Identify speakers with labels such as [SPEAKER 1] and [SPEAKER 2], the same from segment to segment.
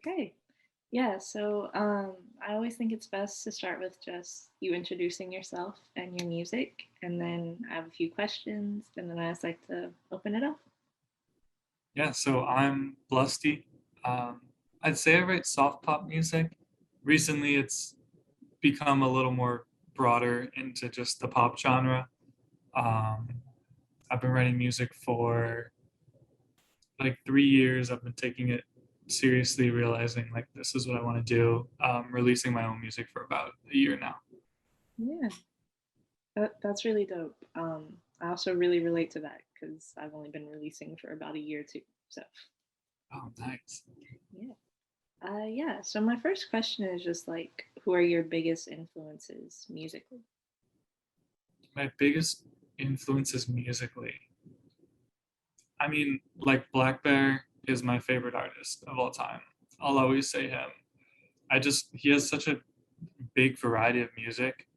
[SPEAKER 1] Okay. Yeah, so I always think it's best to start with just you introducing yourself and your music, and then I have a few questions, and then I just like to open it up.
[SPEAKER 2] Yeah, so I'm Blusty. Um, I'd say I write soft pop music. Recently, it's become a little more broader into just the pop genre. Um, I've been writing music for like 3 years. I've been taking it seriously, realizing like this is what I want to do. Releasing my own music for about a year now.
[SPEAKER 1] Yeah, that's really dope. I also really relate to that because I've only been releasing for about a year too. So
[SPEAKER 2] Oh, nice.
[SPEAKER 1] yeah. Yeah. So my first question is just like, who are your biggest influences musically?
[SPEAKER 2] My biggest influences musically. I mean, like Black Bear is my favorite artist of all time. I'll always say him. He has such a big variety of music.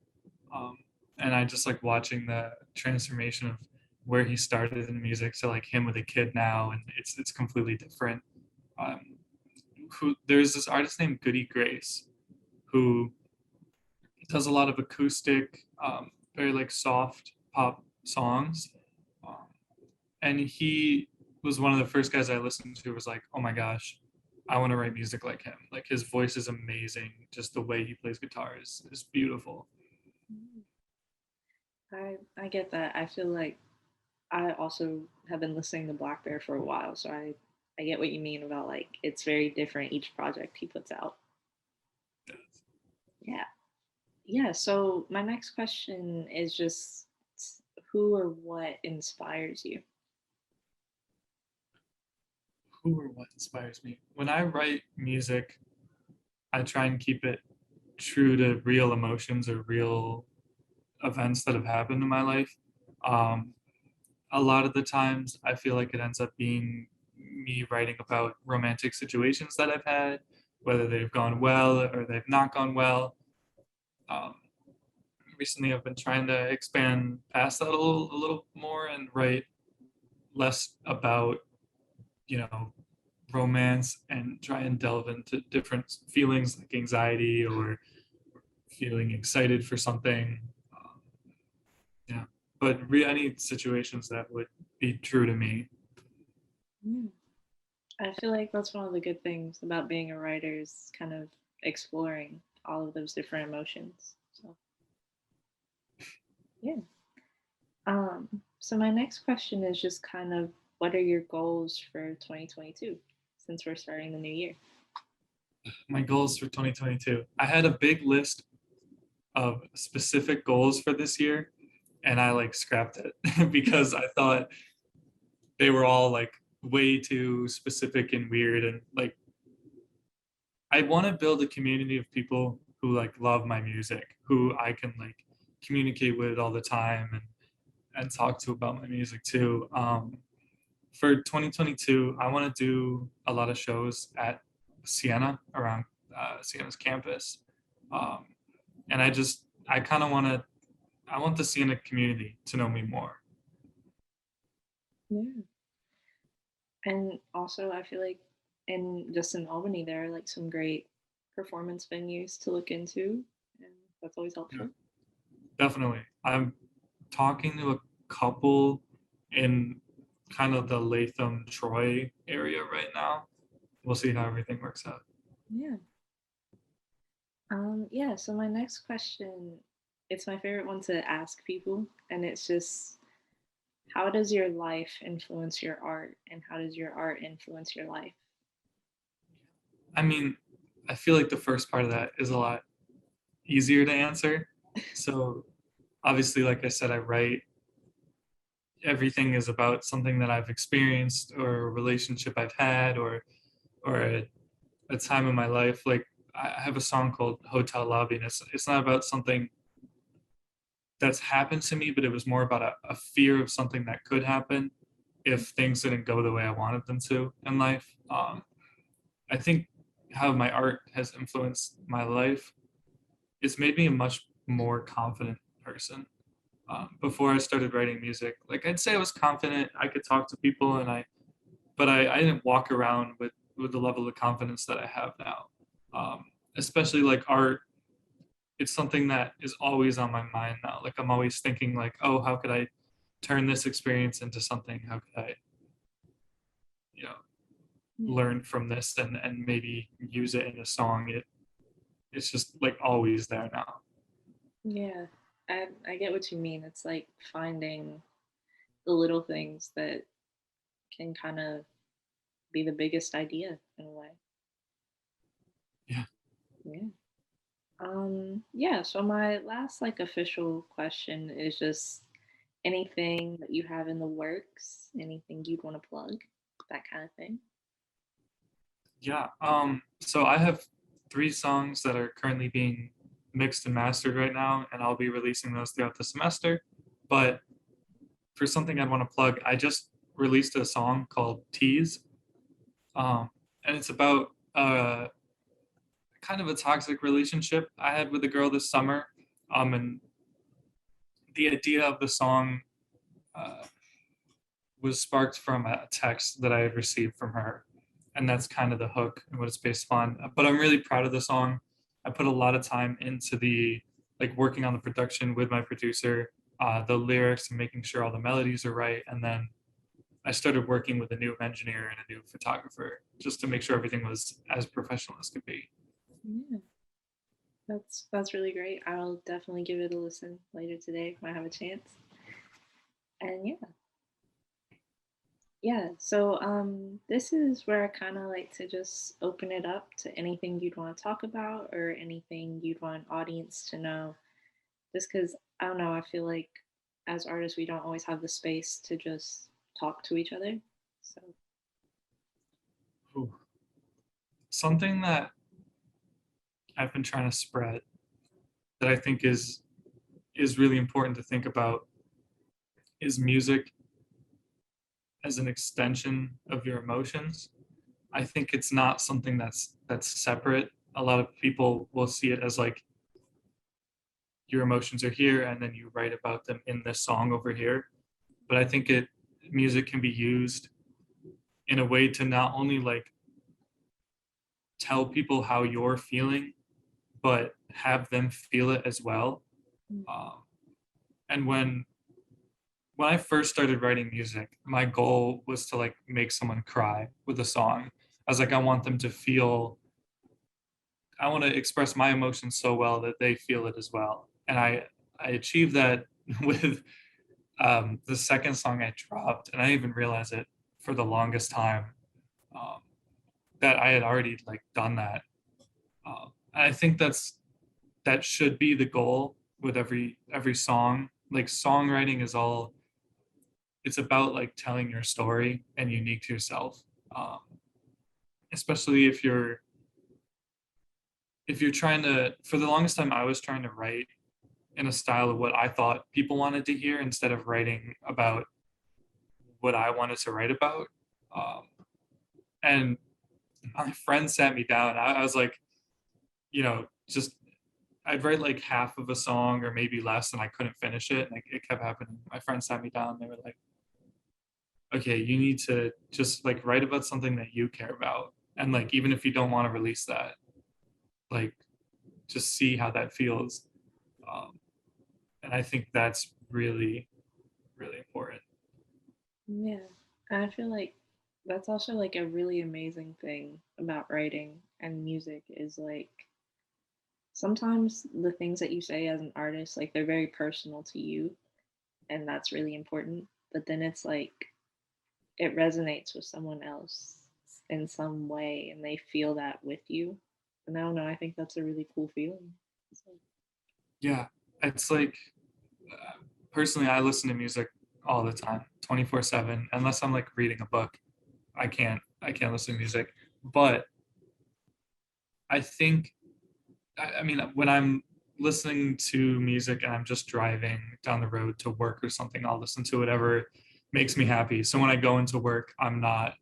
[SPEAKER 2] Um, and I just like watching the transformation of where he started in music to like him with a kid now, and it's completely different. Um, there's this artist named Goody Grace who does a lot of acoustic, very like soft pop songs, um, and he was one of the first guys I listened to. Was like, oh my gosh, I want to write music like him. Like his voice is amazing. Just the way he plays guitar is beautiful.
[SPEAKER 1] Mm. I get that. I feel like I also have been listening to Black Bear for a while, so I get what you mean about like it's very different each project he puts out. Yeah. Yeah, so my next question is just who or what inspires you?
[SPEAKER 2] Who or what inspires me? When I write music, I try and keep it true to real emotions or real events that have happened in my life. Um, a lot of the times, I feel like it ends up being me writing about romantic situations that I've had, whether they've gone well or they've not gone well. Um, Recently, I've been trying to expand past that a little more and write less about, you know, romance and try and delve into different feelings like anxiety or feeling excited for something. Um, yeah, but any situations that would be true to me.
[SPEAKER 1] Mm. I feel like that's one of the good things about being a writer is kind of exploring all of those different emotions. So, yeah. So my next question is just kind of what are your goals for 2022 since we're starting the new year?
[SPEAKER 2] My goals for 2022. I had a big list of specific goals for this year, and I like scrapped it because I thought they were all like way too specific and weird and like I want to build a community of people who like love my music, who I can like communicate with all the time and talk to about my music too. For 2022, I want to do a lot of shows at Siena around Siena's campus, um, and I kind of want to I want the Siena community to know me more.
[SPEAKER 1] Yeah. And also, I feel like in Albany, there are like some great performance venues to look into, and that's always
[SPEAKER 2] Yeah,
[SPEAKER 1] helpful.
[SPEAKER 2] definitely. I'm talking to a couple in kind of the Latham Troy area right now. We'll see how everything works out.
[SPEAKER 1] Yeah. Yeah. So my next question, it's my favorite one to ask people, and it's just, how does your life influence your art, and how does your art influence your life?
[SPEAKER 2] I mean, I feel like the first part of that is a lot easier to answer. So obviously, like I said, I write everything is about something that I've experienced or a relationship I've had or a time in my life. Like I have a song called Hotel Lobby, and it's not about something that's happened to me, but it was more about a fear of something that could happen if things didn't go the way I wanted them to in life. I think how my art has influenced my life, it's made me a much more confident person. Before I started writing music, like I'd say I was confident, I could talk to people, but I didn't walk around with with the level of confidence that I have now. Especially like art, it's something that is always on my mind now. Like I'm always thinking like, oh, how could I turn this experience into something? How could I, you know,
[SPEAKER 1] Yeah.
[SPEAKER 2] learn from this and maybe use it in a song? It's just like always there now.
[SPEAKER 1] Yeah. I get what you mean. It's like finding the little things that can kind of be the biggest idea in a way.
[SPEAKER 2] Yeah.
[SPEAKER 1] Yeah. Yeah, so my last like official question is just anything that you have in the works, anything you'd want to plug, that kind of thing.
[SPEAKER 2] Yeah. So I have 3 songs that are currently being mixed and mastered right now, and I'll be releasing those throughout the semester. But for something I'd want to plug, I just released a song called Tease. And it's about kind of a toxic relationship I had with a girl this summer. And the idea of the song uh, was sparked from a text that I had received from her. And that's kind of the hook and what it's based upon. But I'm really proud of the song. I put a lot of time into the like working on the production with my producer, the lyrics and making sure all the melodies are right. And then I started working with a new engineer and a new photographer just to make sure everything was as professional as could be.
[SPEAKER 1] Yeah, that's really great. I'll definitely give it a listen later today if I have a chance. And yeah, yeah. So this is where I kind of like to just open it up to anything you'd want to talk about or anything you'd want an audience to know. Just because I don't know, I feel like as artists we don't always have the space to just talk to each other. So
[SPEAKER 2] Ooh. Something that I've been trying to spread that I think is really important to think about is music as an extension of your emotions. I think it's not something that's separate. A lot of people will see it as like your emotions are here and then you write about them in this song over here. But I think it music can be used in a way to not only like tell people how you're feeling, but have them feel it as well.
[SPEAKER 1] mm,
[SPEAKER 2] Um, and when I first started writing music, my goal was to like make someone cry with a song. I was like, I want them to feel, I want to express my emotions so well that they feel it as well. And I achieved that with the second song I dropped, and I didn't even realize it for the longest time um, that I had already like done that. And I think that should be the goal with every song. Like songwriting is all it's about like telling your story and unique to yourself. Um, Especially if you're trying to for the longest time I was trying to write in a style of what I thought people wanted to hear instead of writing about what I wanted to write about. Um, and my friend sat me down. I was like, just I'd write like half of a song or maybe less, and I couldn't finish it. And it kept happening. My friend sat me down. They were like, "Okay, you need to just like write about something that you care about, and like even if you don't want to release that, like just see how that feels." Um, and I think that's really, really important.
[SPEAKER 1] yeah. And I feel like that's also like a really amazing thing about writing and music is like sometimes the things that you say as an artist, like they're very personal to you, and that's really important. But then it's like it resonates with someone else in some way, and they feel that with you. And I don't know, I think that's a really cool feeling. So,
[SPEAKER 2] Yeah, it's like personally, I listen to music all the time, 24/7. Unless I'm like reading a book, I can't listen to music. But I think I mean when I'm listening to music and I'm just driving down the road to work or something, I'll listen to whatever makes me happy. So when I go into work, I'm not,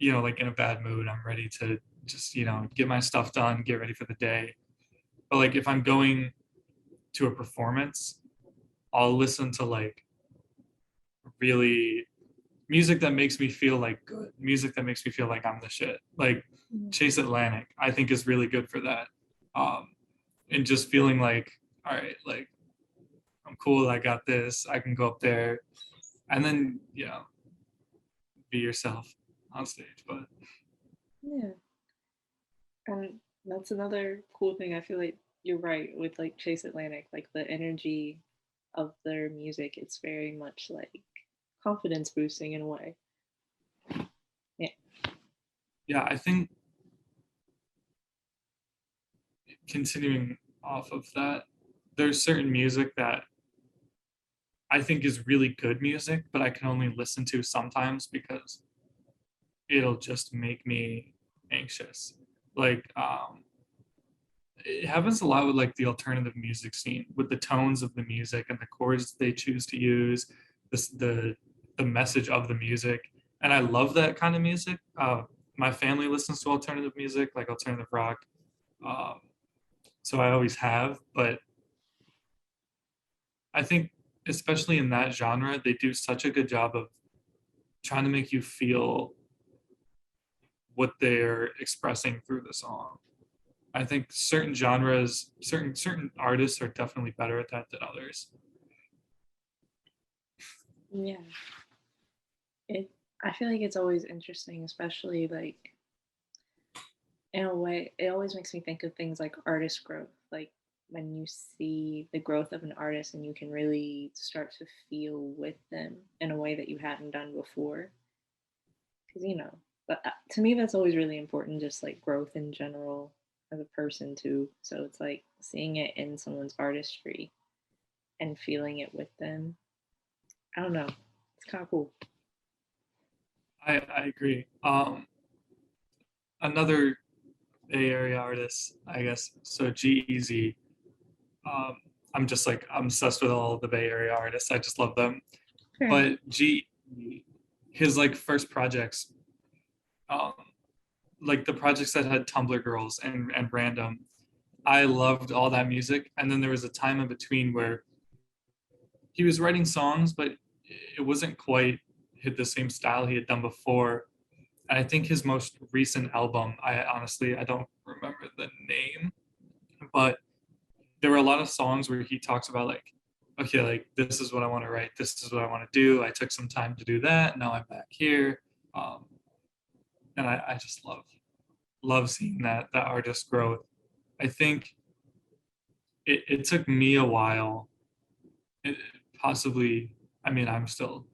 [SPEAKER 2] like in a bad mood. I'm ready to just, get my stuff done, get ready for the day. But like if I'm going to a performance, I'll listen to like really music that makes me feel like good, music that makes me feel like I'm the shit. Like
[SPEAKER 1] Mm.
[SPEAKER 2] Chase Atlantic, I think is really good for that. Um, and just feeling like, all right, like I'm cool, I got this, I can go up there, and then be yourself on stage. But
[SPEAKER 1] Yeah, and that's another cool thing. I feel like you're right with like Chase Atlantic, like the energy of their music. It's very much like confidence boosting in a way. Yeah.
[SPEAKER 2] yeah, I think continuing off of that, there's certain music that I think is really good music, but I can only listen to sometimes because it'll just make me anxious. Like it happens a lot with like the alternative music scene, with the tones of the music and the chords they choose to use, this the message of the music. And I love that kind of music. My family listens to alternative music, like alternative rock. Um, so I always have, but I think especially in that genre, they do such a good job of trying to make you feel what they're expressing through the song. I think certain genres, certain artists are definitely better at that than others.
[SPEAKER 1] Yeah. It I feel like it's always interesting, especially like in a way, it always makes me think of things like artist growth. Like when you see the growth of an artist and you can really start to feel with them in a way that you hadn't done before. Because, but to me, that's always really important, just like growth in general as a person, too. So it's like seeing it in someone's artistry and feeling it with them. I don't know. It's kind of cool.
[SPEAKER 2] I agree. Another Bay Area artist, I guess. So G-Eazy. Um, I'm just like I'm obsessed with all of the Bay Area artists. I just love them.
[SPEAKER 1] Fair enough.
[SPEAKER 2] But G, his like first projects, um, like the projects that had Tumblr Girls and Random, I loved all that music. And then there was a time in between where he was writing songs, but it wasn't quite hit the same style he had done before. And I think his most recent album, I don't remember the name, but there were a lot of songs where he talks about like, okay, like this is what I want to write, this is what I want to do. I took some time to do that. Now I'm back here, um, and I just love seeing that artist growth. I think it took me a while, it, possibly. I mean, I'm still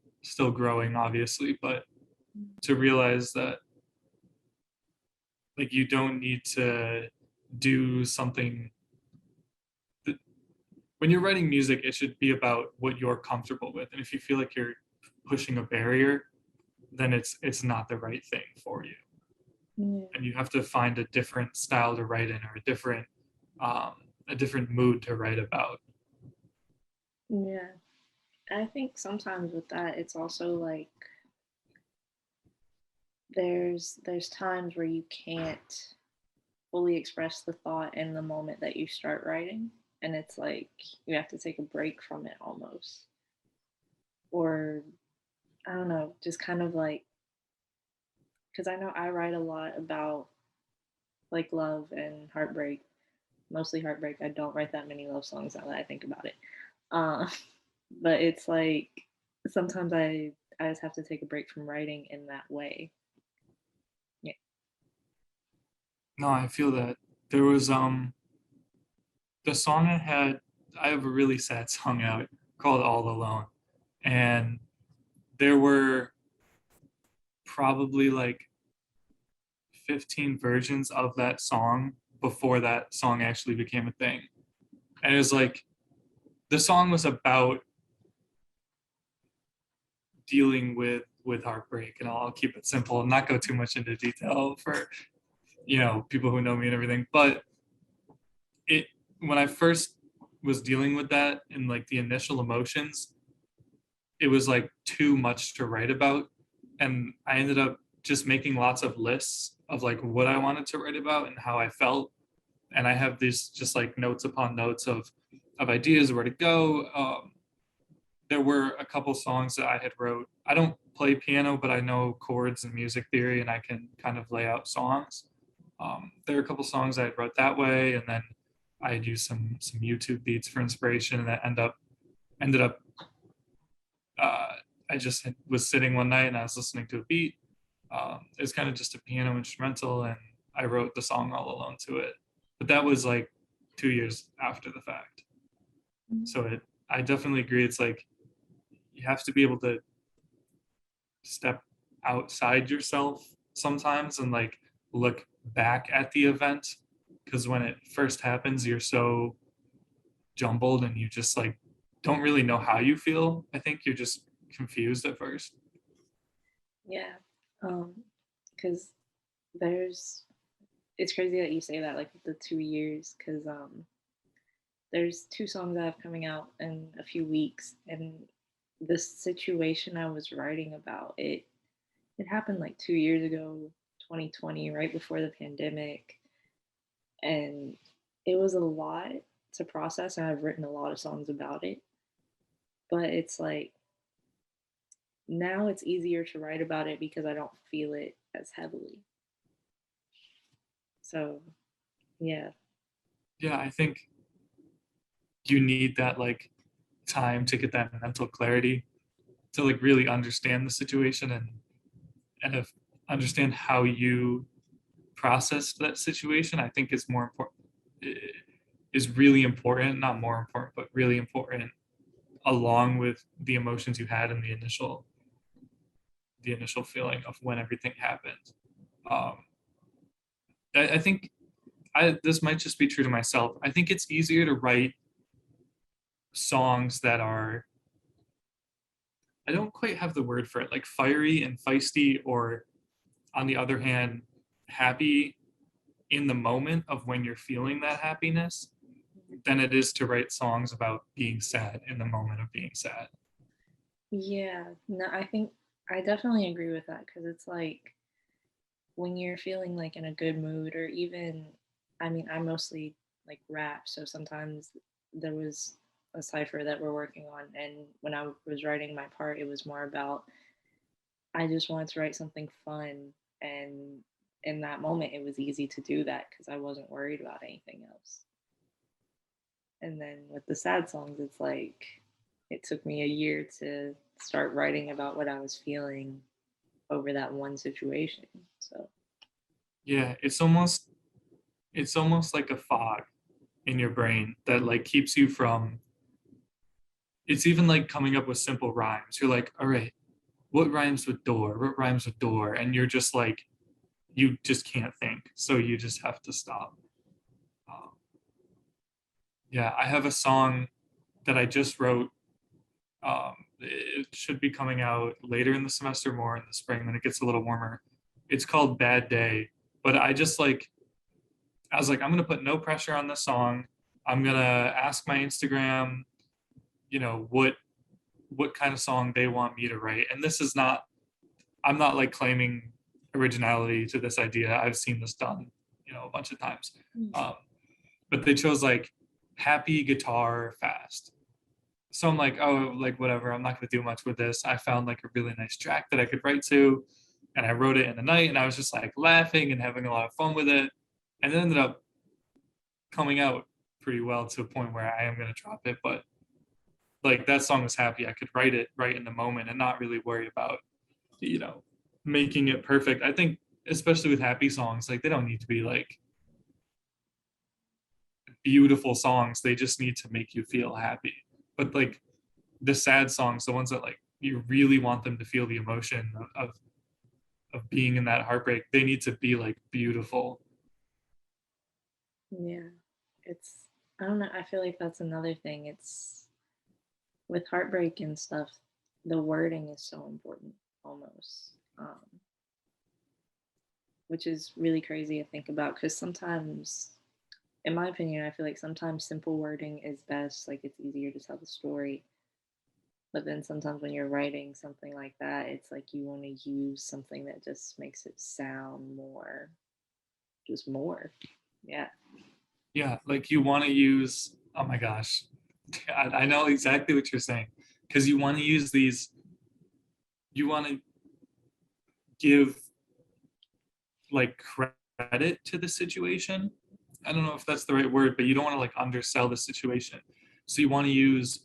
[SPEAKER 2] growing, obviously, but to realize that like you don't need to do something that, when you're writing music, it should be about what you're comfortable with. And if you feel like you're pushing a barrier, then it's not the right thing for you.
[SPEAKER 1] Yeah.
[SPEAKER 2] And you have to find a different style to write in, or um, a different mood to write about.
[SPEAKER 1] Yeah. I think sometimes with that, it's also like there's times where you can't fully express the thought in the moment that you start writing, and it's like you have to take a break from it almost, or I don't know, just kind of like because I know I write a lot about like love and heartbreak, mostly heartbreak. I don't write that many love songs now that I think about it. Uh, but it's like sometimes I just have to take a break from writing in that way. Yeah.
[SPEAKER 2] No, I feel that there was the song I have a really sad song out called All Alone. And there were probably like 15 versions of that song before that song actually became a thing. And it was like the song was about dealing with heartbreak, and I'll keep it simple and not go too much into detail for people who know me and everything. But it when I first was dealing with that and like the initial emotions, it was like too much to write about, and I ended up just making lots of lists of like what I wanted to write about and how I felt. And I have these just like notes upon notes of ideas where to go. there were a couple songs that I had wrote. I don't play piano, but I know chords and music theory, and I can kind of lay out songs. There are a couple songs I wrote that way, and then I had used some YouTube beats for inspiration, and that ended up. Uh, I just was sitting one night and I was listening to a beat. It was kind of just a piano instrumental, and I wrote the song all alone to it. But that was like 2 years after the fact. So I definitely agree. It's like you have to be able to step outside yourself sometimes and like look back at the event, because when it first happens you're so jumbled and you just like don't really know how you feel. I think you're just confused at first.
[SPEAKER 1] Yeah. Because there's it's crazy that you say that, like the 2 years, because there's two songs I have coming out in a few weeks, and the situation I was writing about, it happened like 2 years ago, 2020, right before the pandemic, and it was a lot to process, and I've written a lot of songs about it. But it's like now it's easier to write about it because I don't feel it as heavily. So yeah.
[SPEAKER 2] Yeah, I think you need that like time to get that mental clarity to like really understand the situation and if understand how you process that situation. I think is more important, is really important, not more important, but really important, along with the emotions you had in the initial feeling of when everything happened. Um, I think this might just be true to myself. I think it's easier to write songs that are, I don't quite have the word for it, like fiery and feisty, or on the other hand, happy in the moment of when you're feeling that happiness, than it is to write songs about being sad in the moment of being sad.
[SPEAKER 1] Yeah, no, I think I definitely agree with that because it's like when you're feeling like in a good mood, or even, I mean, I mostly like rap, so sometimes there was a cipher that we're working on, and when I was writing my part, it was more about I just wanted to write something fun, and in that moment, it was easy to do that because I wasn't worried about anything else. And then with the sad songs, it's like it took me a year to start writing about what I was feeling over that one situation. So,
[SPEAKER 2] Yeah, it's almost like a fog in your brain that like keeps you from, it's even like coming up with simple rhymes. You're like, all right, what rhymes with door? What rhymes with door? And you're just like, you just can't think. So you just have to stop. Um, yeah, I have a song that I just wrote. It should be coming out later in the semester, more in the spring when it gets a little warmer. It's called Bad Day. But I just like, I was like, I'm going to put no pressure on this song. I'm going to ask my Instagram, what kind of song they want me to write. And this is not, I'm not like claiming originality to this idea. I've seen this done, a bunch of times. Um, but they chose like happy guitar fast. So I'm like, oh, like whatever. I'm not gonna do much with this. I found like a really nice track that I could write to, and I wrote it in the night, and I was just like laughing and having a lot of fun with it, and it ended up coming out pretty well to a point where I am gonna drop it. But like that song was happy. I could write it right in the moment and not really worry about, you know, making it perfect. I think especially with happy songs, like they don't need to be like beautiful songs. They just need to make you feel happy. But like the sad songs, the ones that like you really want them to feel the emotion of being in that heartbreak, they need to be like beautiful.
[SPEAKER 1] yeah, it's, I don't know. I feel like that's another thing. It's with heartbreak and stuff, the wording is so important almost, which is really crazy to think about because sometimes, in my opinion, I feel like sometimes simple wording is best. Like it's easier to tell the story. But then sometimes when you're writing something like that, it's like you want to use something that just makes it sound more, just more. Yeah.
[SPEAKER 2] Yeah, like you want to use, oh my gosh, I know exactly what you're saying. because you want to use these, you want to give like credit to the situation. I don't know if that's the right word, but you don't want to like undersell the situation. So you want to use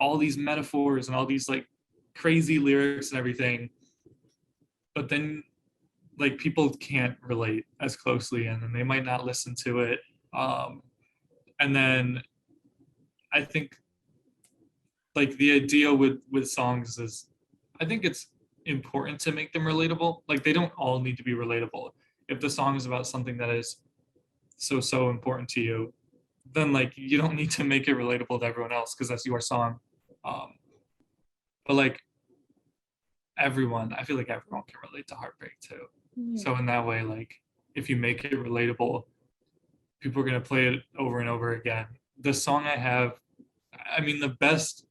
[SPEAKER 2] all these metaphors and all these like crazy lyrics and everything, but then like people can't relate as closely and then they might not listen to it. And then I think like the idea with songs is I think it's important to make them relatable. Like they don't all need to be relatable. If the song is about something that is so important to you, then like you don't need to make it relatable to everyone else because that's your song. Um, but like everyone, I feel like everyone can relate to heartbreak too.
[SPEAKER 1] Yeah.
[SPEAKER 2] So in that way, like if you make it relatable, people are gonna play it over and over again. The song I have, I mean, the best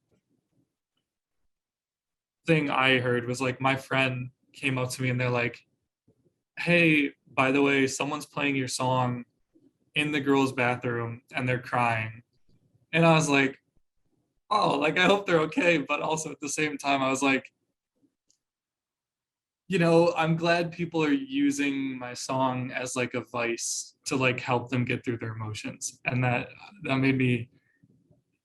[SPEAKER 2] thing I heard was like my friend came up to me and they're like, "Hey, by the way, someone's playing your song in the girls' bathroom and they're crying." And I was like, "Oh, like I hope they're okay," but also at the same time I was like, you know, I'm glad people are using my song as like a vice to like help them get through their emotions. And that made me,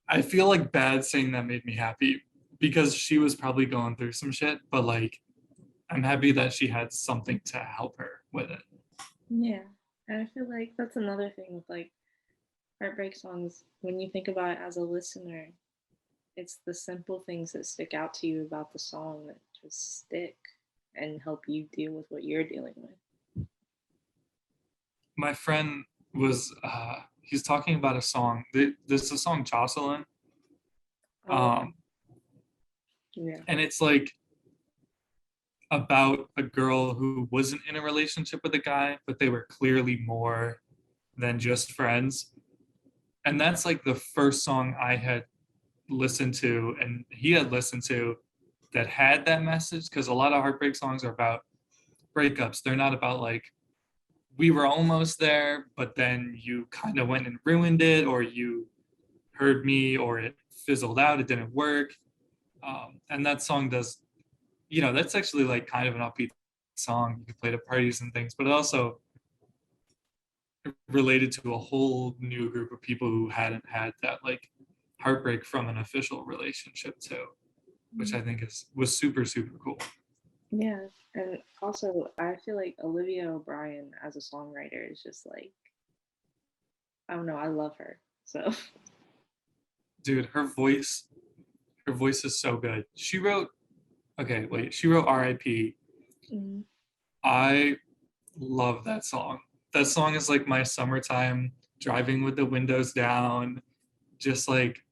[SPEAKER 2] I feel like bad saying that made me happy because she was probably going through some shit, but like I'm happy that she had something to help her with it.
[SPEAKER 1] Yeah. And I feel like that's another thing with like heartbreak songs. When you think about it as a listener, it's the simple things that stick out to you about the song that just stick and help you deal with what you're dealing with.
[SPEAKER 2] My friend was he's talking about a song. This is a song Jocelyn.
[SPEAKER 1] Oh,
[SPEAKER 2] Um
[SPEAKER 1] yeah.
[SPEAKER 2] and it's like about a girl who wasn't in a relationship with a guy, but they were clearly more than just friends. And that's like the first song I had listened to and he had listened to that had that message because a lot of heartbreak songs are about breakups. They're not about like we were almost there, but then you kind of went and ruined it, or you heard me, or it fizzled out, it didn't work. And that song does, you know, that's actually like kind of an upbeat song. You can play it at parties and things, but it also related to a whole new group of people who hadn't had that like heartbreak from an official relationship too, which I think is was super cool.
[SPEAKER 1] Yeah. And also, I feel like Olivia O'Brien as a songwriter is just like, I don't know, I love her. So,
[SPEAKER 2] Dude, her voice is so good. She wrote okay, wait, she wrote R.I.P.
[SPEAKER 1] mm,
[SPEAKER 2] I love that song. That song is like my summertime driving with the windows down, just like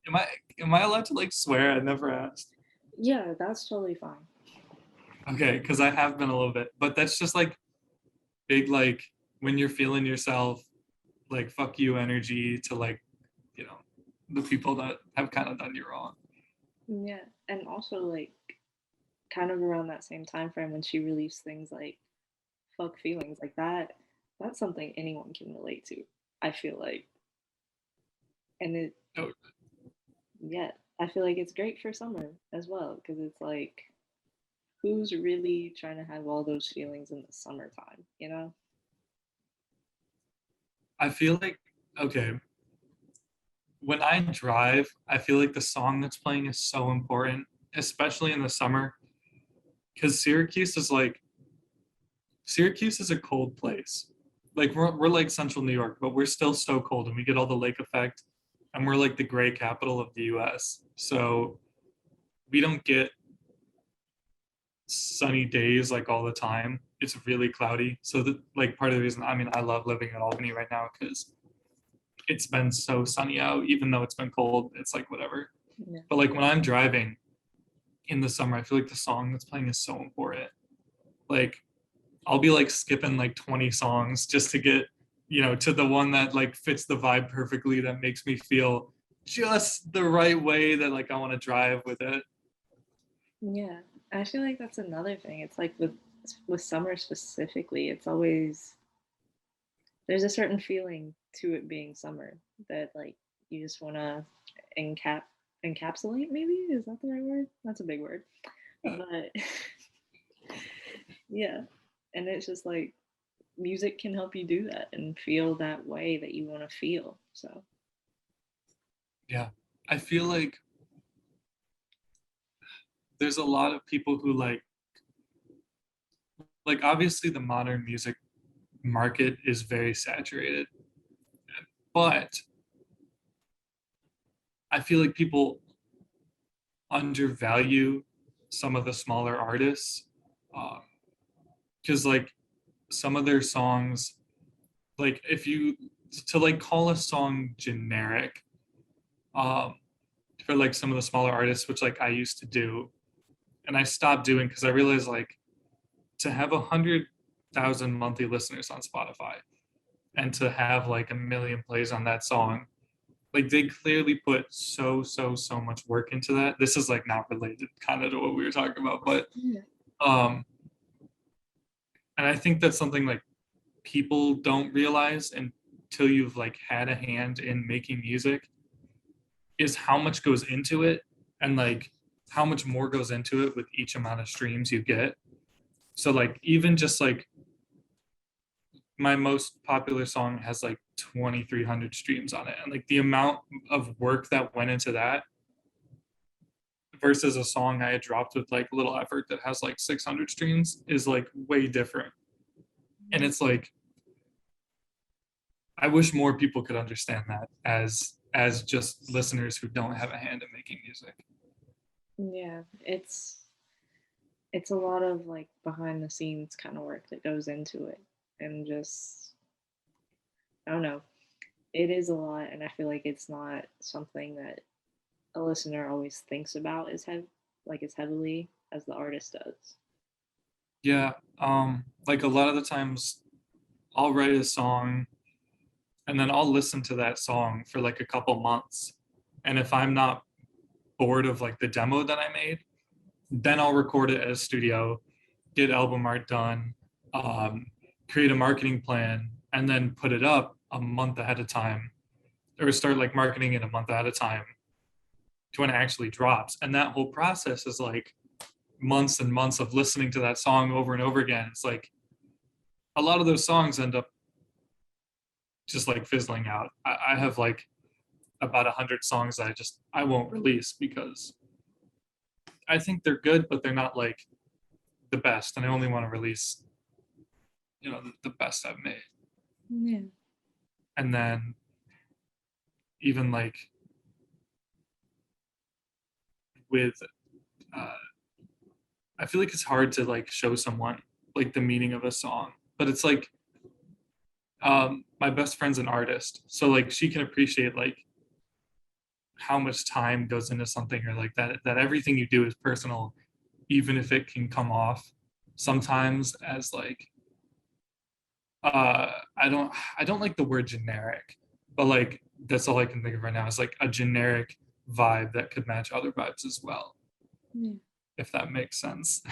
[SPEAKER 2] am I am I allowed to like swear? I never asked.
[SPEAKER 1] yeah, that's totally fine.
[SPEAKER 2] Okay, because I have been a little bit, but that's just like big like when you're feeling yourself, like fuck you energy to like, you know, the people that have kind of done you wrong.
[SPEAKER 1] Yeah. And also, like, kind of around that same time frame when she released things like fuck feelings, like that's something anyone can relate to, I feel like. And it,
[SPEAKER 2] Oh,
[SPEAKER 1] yeah, I feel like it's great for summer as well because it's like, who's really trying to have all those feelings in the summertime, you know?
[SPEAKER 2] I feel like okay, when I drive, I feel like the song that's playing is so important, especially in the summer, because Syracuse is a cold place. Like we're like central New York, but we're still so cold and we get all the lake effect and we're like the gray capital of the US. So we don't get sunny days like all the time. It's really cloudy. So that like part of the reason I mean I love living in Albany right now because it's been so sunny out, even though it's been cold, it's like whatever.
[SPEAKER 1] Yeah.
[SPEAKER 2] But like when I'm driving in the summer, I feel like the song that's playing is so important. Like I'll be like skipping like 20 songs just to get, you know, to the one that like fits the vibe perfectly that makes me feel just the right way that like I want to drive with it.
[SPEAKER 1] Yeah. I feel like that's another thing. It's like with summer specifically, it's always there's a certain feeling to it being summer that like you just want to encap encapsulate, maybe, is that the right word? That's a big word. But yeah, and it's just like music can help you do that and feel that way that you want to feel. So
[SPEAKER 2] Yeah. I feel there's a lot of people who obviously the modern music market is very saturated, but I feel like people undervalue some of the smaller artists, because like some of their songs, like if you to like call a song generic, um for like some of the smaller artists, which like I used to do, and I stopped doing because I realized like to have 100,000 monthly listeners on Spotify and to have like a million plays on that song, like they clearly put so much work into that. This is like not related kind of to what we were talking about, but
[SPEAKER 1] yeah.
[SPEAKER 2] um and I think that's something like people don't realize until you've like had a hand in making music, is how much goes into it, and like how much more goes into it with each amount of streams you get. So like even just like my most popular song has like 2,300 streams on it, and like the amount of work that went into that versus a song I had dropped with like little effort that has like 600 streams is like way different. And it's like I wish more people could understand that as just listeners who don't have a hand in making music.
[SPEAKER 1] Yeah, it's a lot of like behind the scenes kind of work that goes into it, and just I don't know. It is a lot, and I feel like it's not something that a listener always thinks about as heavily as the artist does.
[SPEAKER 2] Yeah, like a lot of the times I'll write a song and then I'll listen to that song for like a couple months. And if I'm not bored of like the demo that I made, then I'll record it at a studio, get album art done, um, create a marketing plan, and then put it up a month ahead of time, or start like marketing it a month ahead of time to when it actually drops. And that whole process is like months and months of listening to that song over and over again. It's like a lot of those songs end up just like fizzling out. I have like about 100 songs that I won't release because I think they're good, but they're not like the best, and I only want to release the best I've made.
[SPEAKER 1] Yeah.
[SPEAKER 2] And then even like with uh, I feel like it's hard to like show someone like the meaning of a song, but it's like my best friend's an artist, so like she can appreciate like how much time goes into something, or like that everything you do is personal, even if it can come off sometimes as like uh I don't I don't like the word generic, but like that's all I can think of right now is like a generic vibe that could match other vibes as well,
[SPEAKER 1] Yeah.
[SPEAKER 2] if that makes sense.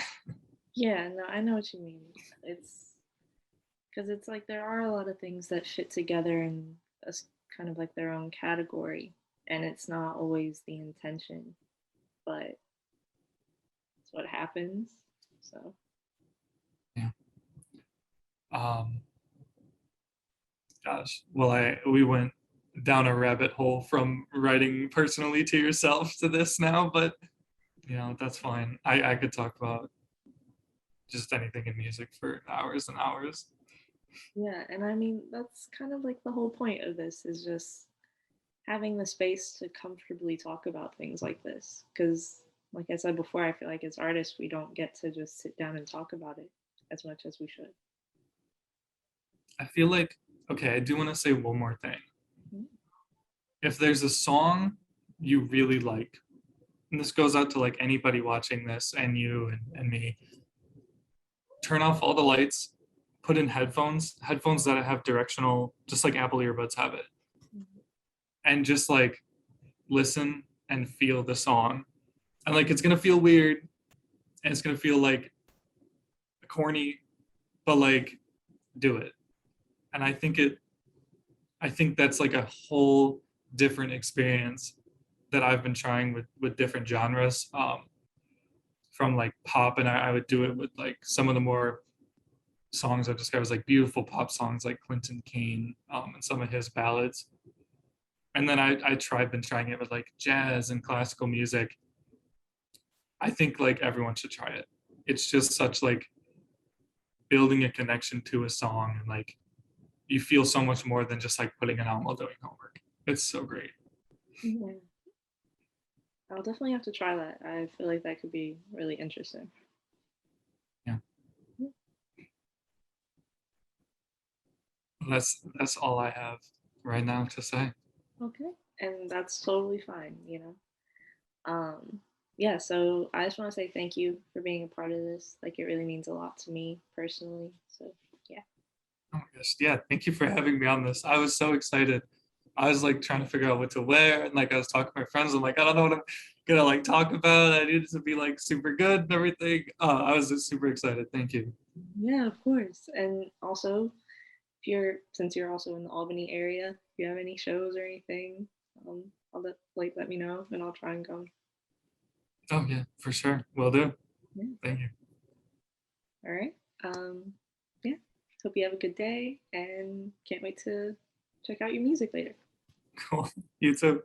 [SPEAKER 1] Yeah, no, I know what you mean. It's because it's like there are a lot of things that fit together in kind of like their own category, and it's not always the intention, but it's what happens. So,
[SPEAKER 2] Yeah. um Gosh, well, we went down a rabbit hole from writing personally to yourself to this now, but that's fine. I could talk about just anything in music for hours and hours.
[SPEAKER 1] yeah, and I mean, that's kind of like the whole point of this is just having the space to comfortably talk about things like this. Because, like I said before, I feel like as artists, we don't get to just sit down and talk about it as much as we should.
[SPEAKER 2] I feel like, okay, I do want to say one more thing.
[SPEAKER 1] Mhm.
[SPEAKER 2] If there's a song you really like, and this goes out to like anybody watching this and you and me, turn off all the lights, put in headphones that have directional, just like Apple earbuds have it, and just like listen and feel the song. And like it's gonna feel weird and it's gonna feel like corny, but like do it. And I think that's like a whole different experience that I've been trying with different genres, from like pop, and I would do it with like some of the more songs I describe as like beautiful pop songs, like Clinton Kane, and some of his ballads. And then been trying it with like jazz and classical music. I think like everyone should try it. It's just such like building a connection to a song, and like you feel so much more than just like putting it on while doing homework. It's so great.
[SPEAKER 1] Yeah, I'll definitely have to try that. I feel like that could be really interesting.
[SPEAKER 2] Yeah,
[SPEAKER 1] Yeah.
[SPEAKER 2] that's all I have right now to say.
[SPEAKER 1] Okay, and that's totally fine. Um, yeah. So I just want to say thank you for being a part of this. Like, it really means a lot to me personally. So yeah.
[SPEAKER 2] Oh my gosh, yeah, thank you for having me on this. I was so excited. I was like trying to figure out what to wear, and like I was talking to my friends. I'm like, I don't know what I'm gonna like talk about. I needed to be like super good and everything. I was just super excited. Thank you.
[SPEAKER 1] Yeah, of course. And also, if you're since you're also in the Albany area, if you have any shows or anything, let me know and I'll try and go.
[SPEAKER 2] Oh yeah, for sure. Will do.
[SPEAKER 1] Yeah.
[SPEAKER 2] Thank you.
[SPEAKER 1] All right. Yeah. Hope you have a good day and can't wait to check out your music later.
[SPEAKER 2] Cool. You too.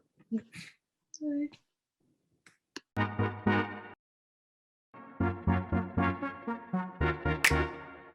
[SPEAKER 1] Bye.